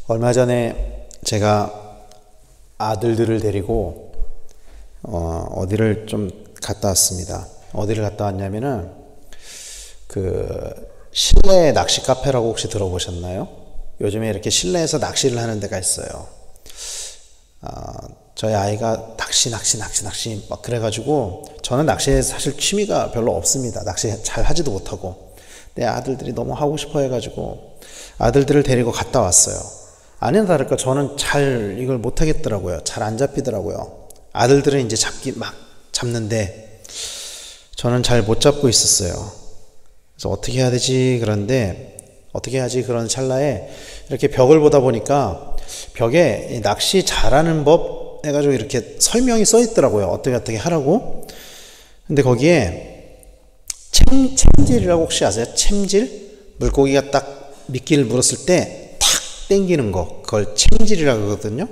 얼마 전에 제가 아들들을 데리고 어디를 좀 갔다 왔습니다. 어디를 갔다 왔냐면은 실내 낚시 카페라고 혹시 들어보셨나요? 요즘에 이렇게 실내에서 낚시를 하는 데가 있어요. 저희 아이가 낚시 막 그래가지고, 저는 낚시에 사실 취미가 별로 없습니다. 낚시 잘 하지도 못하고. 내 아들들이 너무 하고 싶어 해가지고 아들들을 데리고 갔다 왔어요. 아니나 다를까 저는 잘 이걸 못하겠더라고요. 잘 안 잡히더라고요. 아들들은 이제 잡는데 저는 잘 못 잡고 있었어요. 그래서 어떻게 해야 되지? 그런데 어떻게 해야지? 그런 찰나에 이렇게 벽을 보다 보니까 벽에 낚시 잘하는 법 해가지고 이렇게 설명이 써 있더라고요. 어떻게 하라고. 근데 거기에 챔질이라고 혹시 아세요? 챔질? 물고기가 딱 미끼를 물었을 때 탁 당기는 거, 그걸 챔질이라고 하거든요.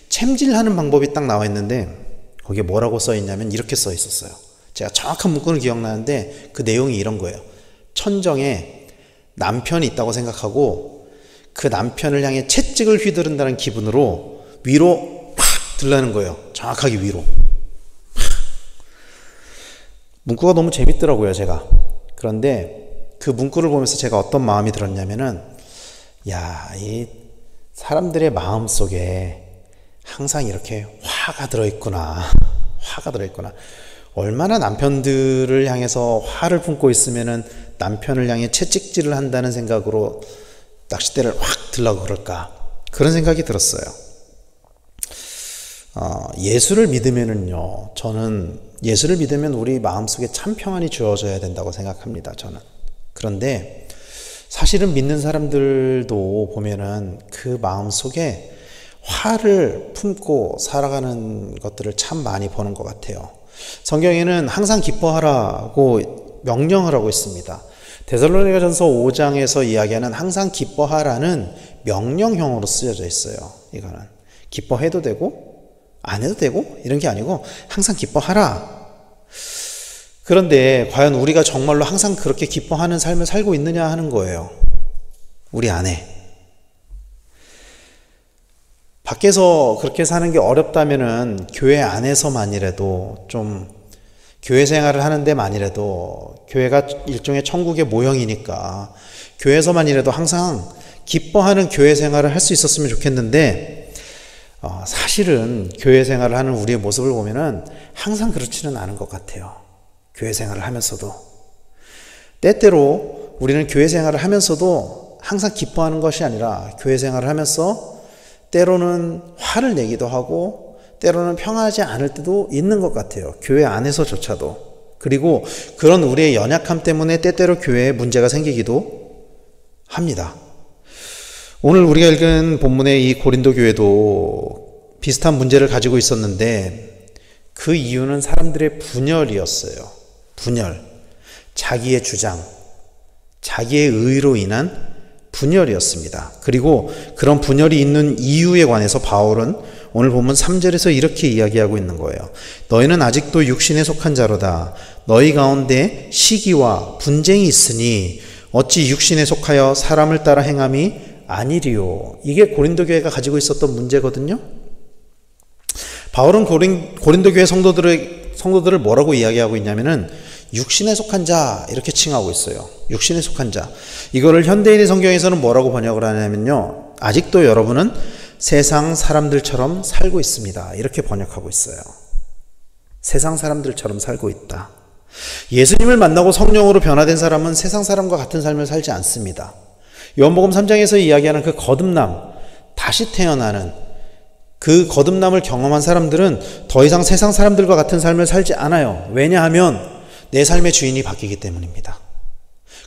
챔질하는 방법이 딱 나와 있는데 거기에 뭐라고 써 있냐면 이렇게 써 있었어요. 제가 정확한 문구는 기억나는데 그 내용이 이런 거예요. 천정에 남편이 있다고 생각하고 그 남편을 향해 채찍을 휘두른다는 기분으로 위로 팍 들라는 거예요. 정확하게 위로. 문구가 너무 재밌더라고요, 제가. 그런데 그 문구를 보면서 제가 어떤 마음이 들었냐면은, 이 사람들의 마음 속에 항상 이렇게 화가 들어있구나. 화가 들어있구나. 얼마나 남편들을 향해서 화를 품고 있으면은 남편을 향해 채찍질을 한다는 생각으로 낚싯대를 확 들라고 그럴까. 그런 생각이 들었어요. 예수를 믿으면은요, 저는 예수를 믿으면 우리 마음속에 참 평안이 주어져야 된다고 생각합니다, 저는. 그런데 사실은 믿는 사람들도 보면은 그 마음속에 화를 품고 살아가는 것들을 참 많이 보는 것 같아요. 성경에는 항상 기뻐하라고 명령을 하고 있습니다. 데살로니가전서 5장에서 이야기하는 항상 기뻐하라는 명령형으로 쓰여져 있어요. 이거는 기뻐해도 되고 안 해도 되고 이런 게 아니고 항상 기뻐하라. 그런데 과연 우리가 정말로 항상 그렇게 기뻐하는 삶을 살고 있느냐 하는 거예요. 우리 안에. 밖에서 그렇게 사는 게 어렵다면은 교회 안에서만이라도 좀 교회 생활을 하는 데만이라도, 교회가 일종의 천국의 모형이니까 교회에서만이라도 항상 기뻐하는 교회 생활을 할 수 있었으면 좋겠는데, 사실은 교회 생활을 하는 우리의 모습을 보면은 항상 그렇지는 않은 것 같아요. 교회 생활을 하면서도 때때로 우리는 교회 생활을 하면서도 항상 기뻐하는 것이 아니라 교회 생활을 하면서 때로는 화를 내기도 하고 때로는 평안하지 않을 때도 있는 것 같아요. 교회 안에서조차도. 그리고 그런 우리의 연약함 때문에 때때로 교회에 문제가 생기기도 합니다. 오늘 우리가 읽은 본문의 이 고린도 교회도 비슷한 문제를 가지고 있었는데 그 이유는 사람들의 분열이었어요. 분열. 자기의 주장, 자기의 의로 인한 분열이었습니다. 그리고 그런 분열이 있는 이유에 관해서 바울은 오늘 본문 3절에서 이렇게 이야기하고 있는 거예요. 너희는 아직도 육신에 속한 자로다. 너희 가운데 시기와 분쟁이 있으니 어찌 육신에 속하여 사람을 따라 행함이 아니리요. 이게 고린도 교회가 가지고 있었던 문제거든요. 바울은 고린도 교회 성도들을 뭐라고 이야기하고 있냐면은 육신에 속한 자 이렇게 칭하고 있어요. 육신에 속한 자. 이거를 현대인의 성경에서는 뭐라고 번역을 하냐면요, 아직도 여러분은 세상 사람들처럼 살고 있습니다. 이렇게 번역하고 있어요. 세상 사람들처럼 살고 있다. 예수님을 만나고 성령으로 변화된 사람은 세상 사람과 같은 삶을 살지 않습니다. 요한복음 3장에서 이야기하는 그 거듭남, 다시 태어나는 그 거듭남을 경험한 사람들은 더 이상 세상 사람들과 같은 삶을 살지 않아요. 왜냐하면 내 삶의 주인이 바뀌기 때문입니다.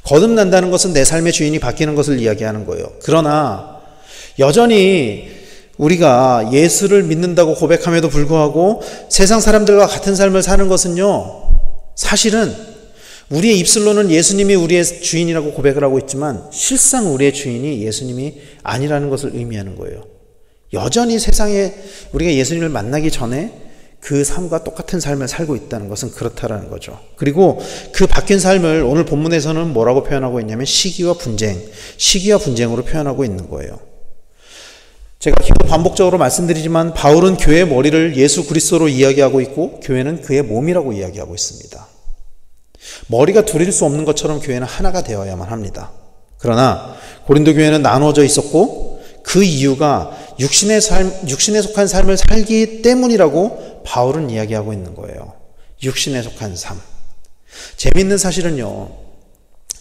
거듭난다는 것은 내 삶의 주인이 바뀌는 것을 이야기하는 거예요. 그러나 여전히 우리가 예수를 믿는다고 고백함에도 불구하고 세상 사람들과 같은 삶을 사는 것은요, 사실은 우리의 입술로는 예수님이 우리의 주인이라고 고백을 하고 있지만 실상 우리의 주인이 예수님이 아니라는 것을 의미하는 거예요. 여전히 세상에 우리가 예수님을 만나기 전에 그 삶과 똑같은 삶을 살고 있다는 것은 그렇다라는 거죠. 그리고 그 바뀐 삶을 오늘 본문에서는 뭐라고 표현하고 있냐면 시기와 분쟁으로 표현하고 있는 거예요. 제가 계속 반복적으로 말씀드리지만 바울은 교회의 머리를 예수 그리스도로 이야기하고 있고 교회는 그의 몸이라고 이야기하고 있습니다. 머리가 둘일 수 없는 것처럼 교회는 하나가 되어야만 합니다. 그러나 고린도 교회는 나누어져 있었고 그 이유가 육신에 속한 삶을 살기 때문이라고 바울은 이야기하고 있는 거예요. 육신에 속한 삶. 재미있는 사실은요,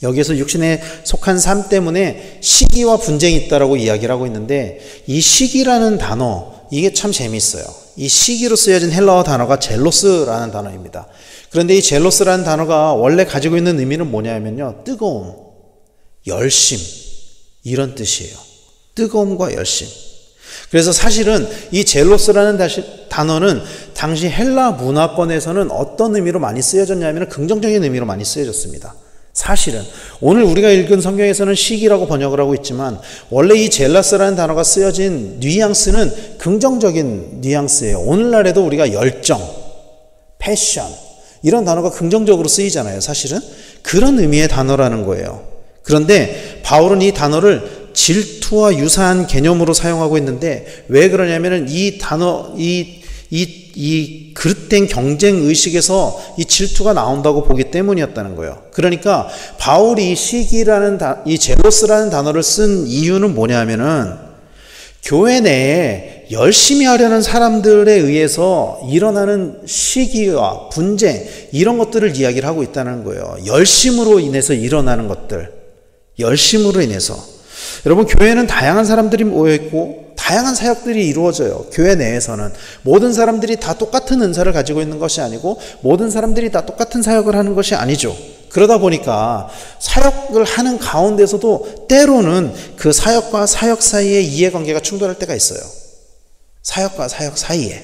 여기에서 육신에 속한 삶 때문에 시기와 분쟁이 있다라고 이야기를 하고 있는데, 이 시기라는 단어, 이게 참 재미있어요. 이 시기로 쓰여진 헬라어 단어가 젤로스라는 단어입니다. 그런데 이 젤로스라는 단어가 원래 가지고 있는 의미는 뭐냐면요, 뜨거움, 열심, 이런 뜻이에요. 뜨거움과 열심. 그래서 사실은 이 젤로스라는 단어는 당시 헬라 문화권에서는 어떤 의미로 많이 쓰여졌냐면 긍정적인 의미로 많이 쓰여졌습니다. 사실은 오늘 우리가 읽은 성경에서는 시기라고 번역을 하고 있지만 원래 이 젤라스라는 단어가 쓰여진 뉘앙스는 긍정적인 뉘앙스예요. 오늘날에도 우리가 열정, 패션 이런 단어가 긍정적으로 쓰이잖아요. 사실은 그런 의미의 단어라는 거예요. 그런데 바울은 이 단어를 질투와 유사한 개념으로 사용하고 있는데 왜 그러냐면은 이 단어, 이 그릇된 경쟁 의식에서 이 질투가 나온다고 보기 때문이었다는 거예요. 그러니까 바울이 시기라는 이 젤로스라는 단어를 쓴 이유는 뭐냐면은 교회 내에 열심히 하려는 사람들에 의해서 일어나는 시기와 분쟁 이런 것들을 이야기를 하고 있다는 거예요. 열심으로 인해서 일어나는 것들, 열심으로 인해서. 여러분, 교회는 다양한 사람들이 모여있고 다양한 사역들이 이루어져요. 교회 내에서는 모든 사람들이 다 똑같은 은사를 가지고 있는 것이 아니고 모든 사람들이 다 똑같은 사역을 하는 것이 아니죠. 그러다 보니까 사역을 하는 가운데서도 때로는 그 사역과 사역 사이에 이해관계가 충돌할 때가 있어요. 사역과 사역 사이에.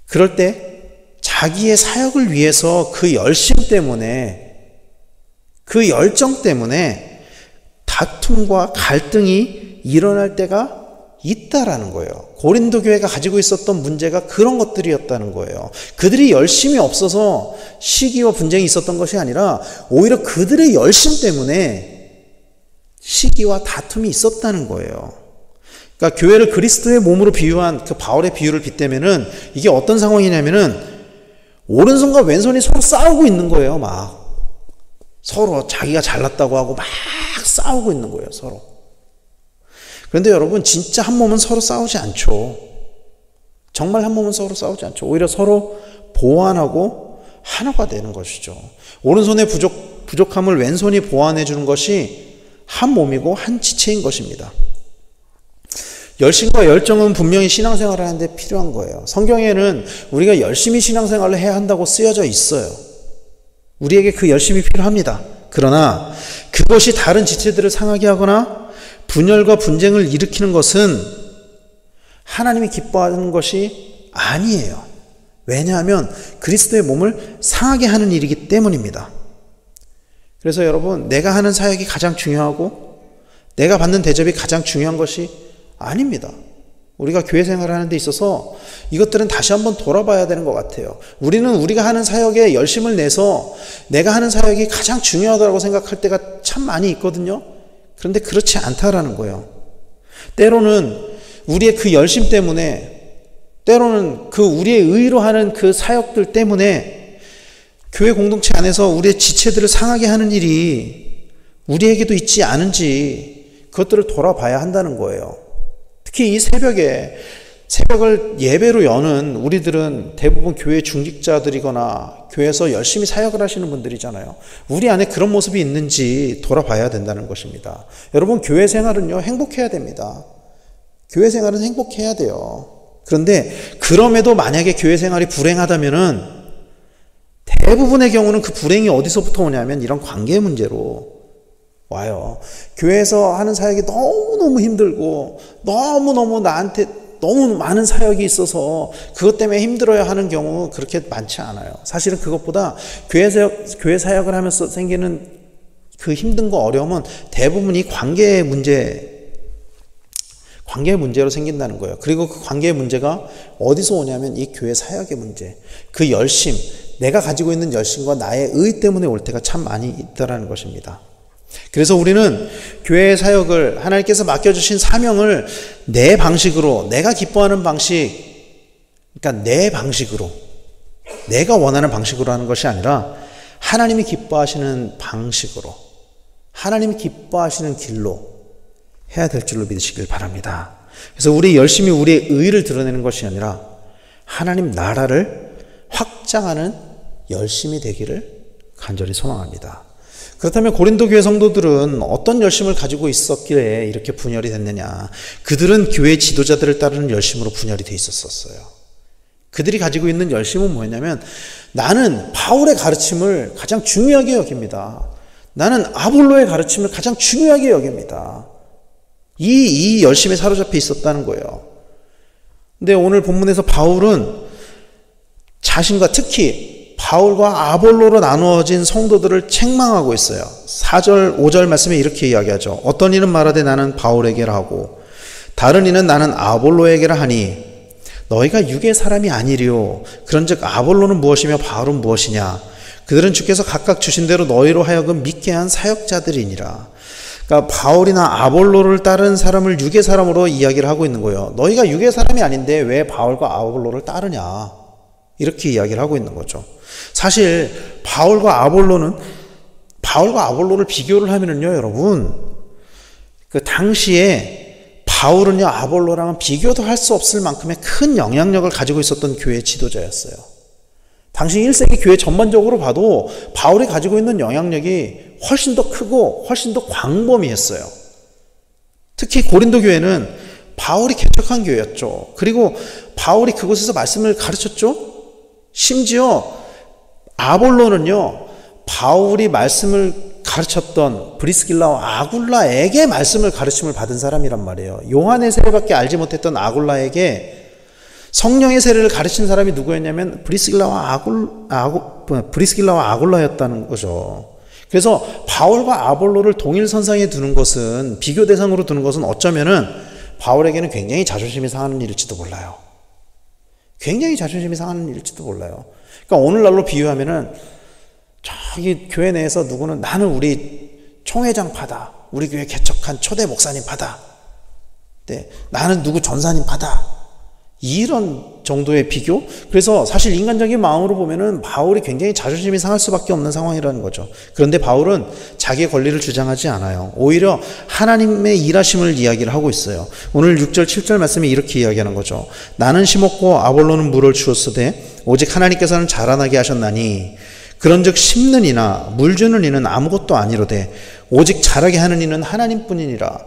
그럴 때 자기의 사역을 위해서 그 열심 때문에, 그 열정 때문에 다툼과 갈등이 일어날 때가 있다라는 거예요. 고린도 교회가 가지고 있었던 문제가 그런 것들이었다는 거예요. 그들이 열심이 없어서 시기와 분쟁이 있었던 것이 아니라 오히려 그들의 열심 때문에 시기와 다툼이 있었다는 거예요. 그러니까 교회를 그리스도의 몸으로 비유한 그 바울의 비유를 빗대면은 이게 어떤 상황이냐면은 오른손과 왼손이 서로 싸우고 있는 거예요. 막 서로 자기가 잘났다고 하고 막 싸우고 있는 거예요. 서로. 그런데 여러분, 진짜 한 몸은 서로 싸우지 않죠. 정말 한 몸은 서로 싸우지 않죠. 오히려 서로 보완하고 하나가 되는 것이죠. 오른손의 부족함을 왼손이 보완해 주는 것이 한 몸이고 한 지체인 것입니다. 열심과 열정은 분명히 신앙생활을 하는데 필요한 거예요. 성경에는 우리가 열심히 신앙생활을 해야 한다고 쓰여져 있어요. 우리에게 그 열심이 필요합니다. 그러나 그것이 다른 지체들을 상하게 하거나 분열과 분쟁을 일으키는 것은 하나님이 기뻐하는 것이 아니에요. 왜냐하면 그리스도의 몸을 상하게 하는 일이기 때문입니다. 그래서 여러분, 내가 하는 사역이 가장 중요하고 내가 받는 대접이 가장 중요한 것이 아닙니다. 우리가 교회 생활을 하는 데 있어서 이것들은 다시 한번 돌아봐야 되는 것 같아요. 우리는 우리가 하는 사역에 열심을 내서 내가 하는 사역이 가장 중요하다고 생각할 때가 참 많이 있거든요. 그런데 그렇지 않다라는 거예요. 때로는 우리의 그 열심 때문에, 때로는 그 우리의 의로 하는 그 사역들 때문에 교회 공동체 안에서 우리의 지체들을 상하게 하는 일이 우리에게도 있지 않은지 그것들을 돌아봐야 한다는 거예요. 특히 이 새벽을 예배로 여는 우리들은 대부분 교회 중직자들이거나 교회에서 열심히 사역을 하시는 분들이잖아요. 우리 안에 그런 모습이 있는지 돌아봐야 된다는 것입니다. 여러분, 교회 생활은요, 행복해야 됩니다. 교회 생활은 행복해야 돼요. 그런데 그럼에도 만약에 교회 생활이 불행하다면은 대부분의 경우는 그 불행이 어디서부터 오냐면 이런 관계 문제로 와요. 교회에서 하는 사역이 너무너무 힘들고 너무너무 나한테 너무 많은 사역이 있어서 그것 때문에 힘들어야 하는 경우 그렇게 많지 않아요. 사실은 그것보다 교회 사역을 하면서 생기는 그 힘든과 어려움은 대부분 이 관계의 문제로 생긴다는 거예요. 그리고 그 관계의 문제가 어디서 오냐면 이 교회 사역의 문제, 그 열심, 내가 가지고 있는 열심과 나의 의 때문에 올 때가 참 많이 있다라는 것입니다. 그래서 우리는 교회의 사역을 하나님께서 맡겨주신 사명을 내 방식으로, 내가 기뻐하는 방식, 그러니까 내 방식으로, 내가 원하는 방식으로 하는 것이 아니라 하나님이 기뻐하시는 방식으로, 하나님이 기뻐하시는 길로 해야 될 줄로 믿으시길 바랍니다. 그래서 우리 열심히 우리의 의의를 드러내는 것이 아니라 하나님 나라를 확장하는 열심이 되기를 간절히 소망합니다. 그렇다면 고린도 교회 성도들은 어떤 열심을 가지고 있었기에 이렇게 분열이 됐느냐? 그들은 교회 지도자들을 따르는 열심으로 분열이 돼 있었어요. 그들이 가지고 있는 열심은 뭐였냐면, 나는 바울의 가르침을 가장 중요하게 여깁니다. 나는 아볼로의 가르침을 가장 중요하게 여깁니다. 이 열심에 사로잡혀 있었다는 거예요. 근데 오늘 본문에서 바울은 자신과, 특히 바울과 아볼로로 나누어진 성도들을 책망하고 있어요. 4절, 5절 말씀에 이렇게 이야기하죠. 어떤 이는 말하되 나는 바울에게라 하고 다른 이는 나는 아볼로에게라 하니 너희가 육의 사람이 아니리요. 그런즉 아볼로는 무엇이며 바울은 무엇이냐? 그들은 주께서 각각 주신 대로 너희로 하여금 믿게 한 사역자들이니라. 그러니까 바울이나 아볼로를 따른 사람을 육의 사람으로 이야기를 하고 있는 거예요. 너희가 육의 사람이 아닌데 왜 바울과 아볼로를 따르냐? 이렇게 이야기를 하고 있는 거죠. 사실 바울과 아볼로를 비교를 하면은요, 여러분, 그 당시에 바울은요, 아볼로랑은 비교도 할 수 없을 만큼의 큰 영향력을 가지고 있었던 교회 지도자였어요. 당시 1세기 교회 전반적으로 봐도 바울이 가지고 있는 영향력이 훨씬 더 크고 훨씬 더 광범위했어요. 특히 고린도 교회는 바울이 개척한 교회였죠. 그리고 바울이 그곳에서 말씀을 가르쳤죠. 심지어 아볼로는요, 바울이 말씀을 가르쳤던 브리스길라와 아굴라에게 말씀을 가르침을 받은 사람이란 말이에요. 요한의 세례밖에 알지 못했던 아굴라에게 성령의 세례를 가르친 사람이 누구였냐면 브리스길라와 아굴라였다는 거죠. 그래서 바울과 아볼로를 동일 선상에 두는 것은, 비교 대상으로 두는 것은 어쩌면은 바울에게는 굉장히 자존심이 상하는 일일지도 몰라요. 굉장히 자존심이 상하는 일일지도 몰라요. 그러니까 오늘날로 비유하면은 저기 교회 내에서 누구는 나는 우리 총회장 파다, 우리 교회 개척한 초대 목사님 파다, 네, 나는 누구 전사님 파다, 이런 정도의 비교. 그래서 사실 인간적인 마음으로 보면은 바울이 굉장히 자존심이 상할 수밖에 없는 상황이라는 거죠. 그런데 바울은 자기의 권리를 주장하지 않아요. 오히려 하나님의 일하심을 이야기를 하고 있어요. 오늘 6절 7절 말씀에 이렇게 이야기하는 거죠. 나는 심었고 아볼로는 물을 주었으되 오직 하나님께서는 자라나게 하셨나니 그런즉 심는 이나 물 주는 이는 아무것도 아니로되 오직 자라게 하는 이는 하나님뿐이니라.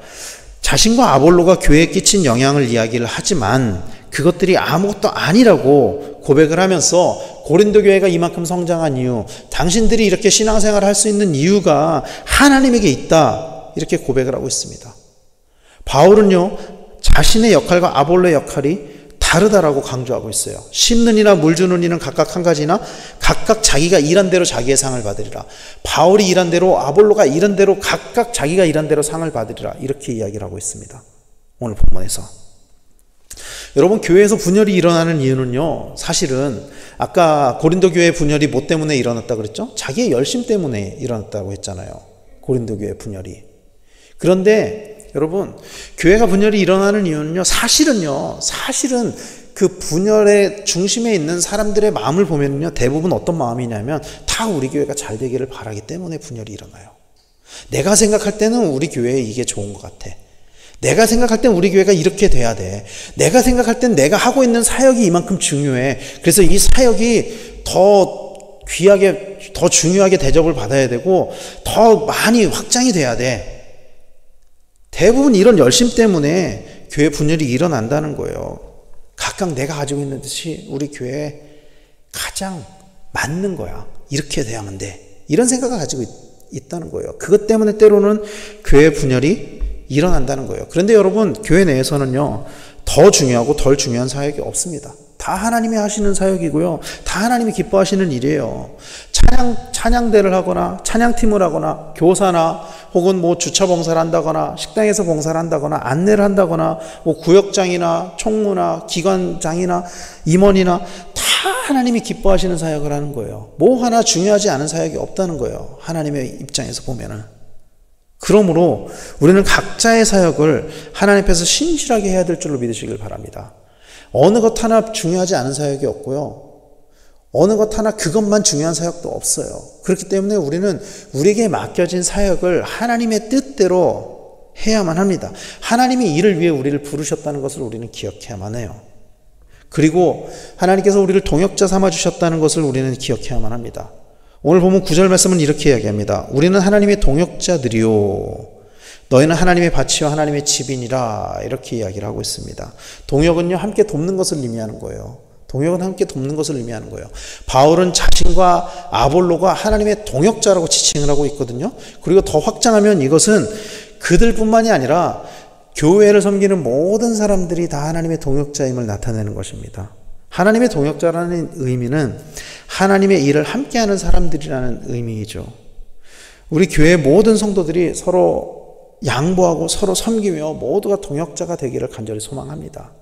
자신과 아볼로가 교회에 끼친 영향을 이야기를 하지만 그것들이 아무것도 아니라고 고백을 하면서 고린도 교회가 이만큼 성장한 이유, 당신들이 이렇게 신앙생활을 할 수 있는 이유가 하나님에게 있다, 이렇게 고백을 하고 있습니다. 바울은요, 자신의 역할과 아볼로의 역할이 다르다라고 강조하고 있어요. 심는 이나 물 주는 이는 각각 한 가지나 각각 자기가 일한 대로 자기의 상을 받으리라. 바울이 일한 대로, 아볼로가 일한 대로 각각 자기가 일한 대로 상을 받으리라, 이렇게 이야기를 하고 있습니다. 오늘 본문에서. 여러분, 교회에서 분열이 일어나는 이유는요, 사실은 아까 고린도 교회 분열이 뭐 때문에 일어났다고 그랬죠? 자기의 열심 때문에 일어났다고 했잖아요. 고린도 교회 분열이. 그런데 여러분, 교회가 분열이 일어나는 이유는요, 사실은 그 분열의 중심에 있는 사람들의 마음을 보면요, 대부분 어떤 마음이냐면 다 우리 교회가 잘 되기를 바라기 때문에 분열이 일어나요. 내가 생각할 때는 우리 교회에 이게 좋은 것 같아. 내가 생각할 땐 우리 교회가 이렇게 돼야 돼. 내가 생각할 땐 내가 하고 있는 사역이 이만큼 중요해. 그래서 이 사역이 더 귀하게, 더 중요하게 대접을 받아야 되고 더 많이 확장이 돼야 돼. 대부분 이런 열심 때문에 교회 분열이 일어난다는 거예요. 각각 내가 가지고 있는 듯이 우리 교회에 가장 맞는 거야. 이렇게 돼야만 돼. 이런 생각을 가지고 있다는 거예요. 그것 때문에 때로는 교회 분열이 일어난다는 거예요. 그런데 여러분, 교회 내에서는요, 더 중요하고 덜 중요한 사역이 없습니다. 다 하나님이 하시는 사역이고요, 다 하나님이 기뻐하시는 일이에요. 찬양대를 하거나 찬양팀을 하거나 교사나 혹은 뭐 주차 봉사를 한다거나 식당에서 봉사를 한다거나 안내를 한다거나 뭐 구역장이나 총무나 기관장이나 임원이나 다 하나님이 기뻐하시는 사역을 하는 거예요. 뭐 하나 중요하지 않은 사역이 없다는 거예요. 하나님의 입장에서 보면은. 그러므로 우리는 각자의 사역을 하나님 앞에서 신실하게 해야 될 줄로 믿으시길 바랍니다. 어느 것 하나 중요하지 않은 사역이 없고요. 어느 것 하나 그것만 중요한 사역도 없어요. 그렇기 때문에 우리는 우리에게 맡겨진 사역을 하나님의 뜻대로 해야만 합니다. 하나님이 이를 위해 우리를 부르셨다는 것을 우리는 기억해야만 해요. 그리고 하나님께서 우리를 동역자 삼아주셨다는 것을 우리는 기억해야만 합니다. 오늘 보면 9절 말씀은 이렇게 이야기합니다. 우리는 하나님의 동역자들이요 너희는 하나님의 밭이요 하나님의 집이니라 이렇게 이야기를 하고 있습니다. 동역은요 함께 돕는 것을 의미하는 거예요. 동역은 함께 돕는 것을 의미하는 거예요. 바울은 자신과 아볼로가 하나님의 동역자라고 지칭을 하고 있거든요. 그리고 더 확장하면 이것은 그들뿐만이 아니라 교회를 섬기는 모든 사람들이 다 하나님의 동역자임을 나타내는 것입니다. 하나님의 동역자라는 의미는 하나님의 일을 함께하는 사람들이라는 의미이죠. 우리 교회 모든 성도들이 서로 양보하고 서로 섬기며 모두가 동역자가 되기를 간절히 소망합니다.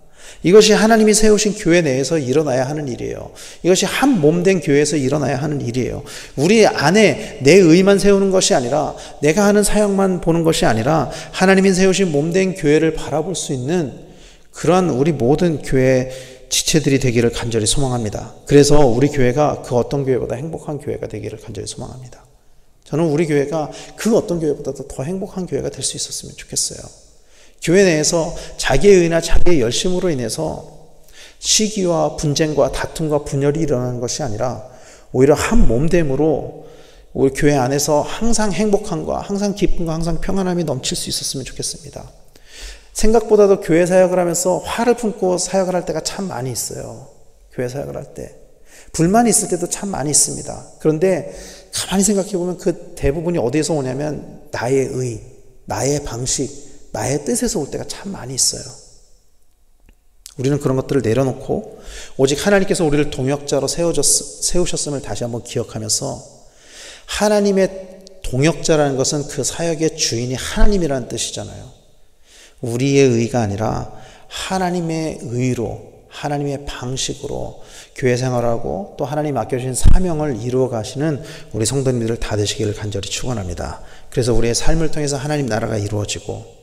이것이 하나님이 세우신 교회 내에서 일어나야 하는 일이에요. 이것이 한 몸된 교회에서 일어나야 하는 일이에요. 우리 안에 내 의만 세우는 것이 아니라 내가 하는 사역만 보는 것이 아니라 하나님이 세우신 몸된 교회를 바라볼 수 있는 그러한 우리 모든 교회 지체들이 되기를 간절히 소망합니다. 그래서 우리 교회가 그 어떤 교회보다 행복한 교회가 되기를 간절히 소망합니다. 저는 우리 교회가 그 어떤 교회보다도 더 행복한 교회가 될 수 있었으면 좋겠어요. 교회 내에서 자기의 의나 자기의 열심으로 인해서 시기와 분쟁과 다툼과 분열이 일어나는 것이 아니라 오히려 한 몸됨으로 우리 교회 안에서 항상 행복함과 항상 기쁨과 항상 평안함이 넘칠 수 있었으면 좋겠습니다. 생각보다도 교회 사역을 하면서 화를 품고 사역을 할 때가 참 많이 있어요. 교회 사역을 할 때. 불만이 있을 때도 참 많이 있습니다. 그런데 가만히 생각해 보면 그 대부분이 어디에서 오냐면 나의 의, 나의 방식, 나의 뜻에서 올 때가 참 많이 있어요. 우리는 그런 것들을 내려놓고 오직 하나님께서 우리를 동역자로 세우셨음을 다시 한번 기억하면서 하나님의 동역자라는 것은 그 사역의 주인이 하나님이라는 뜻이잖아요. 우리의 의가 아니라 하나님의 의로 하나님의 방식으로 교회 생활하고 또 하나님 맡겨주신 사명을 이루어 가시는 우리 성도님들 다 되시기를 간절히 축원합니다. 그래서 우리의 삶을 통해서 하나님 나라가 이루어지고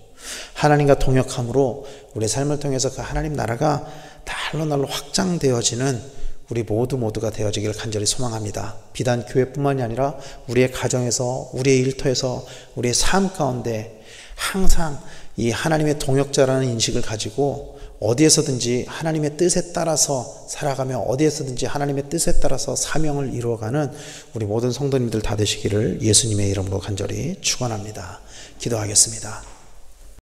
하나님과 동역함으로 우리의 삶을 통해서 그 하나님 나라가 날로 날로 확장되어지는 우리 모두가 되어지기를 간절히 소망합니다. 비단 교회뿐만이 아니라 우리의 가정에서 우리의 일터에서 우리의 삶 가운데 항상 이 하나님의 동역자라는 인식을 가지고 어디에서든지 하나님의 뜻에 따라서 살아가며 어디에서든지 하나님의 뜻에 따라서 사명을 이루어가는 우리 모든 성도님들 다 되시기를 예수님의 이름으로 간절히 축원합니다. 기도하겠습니다.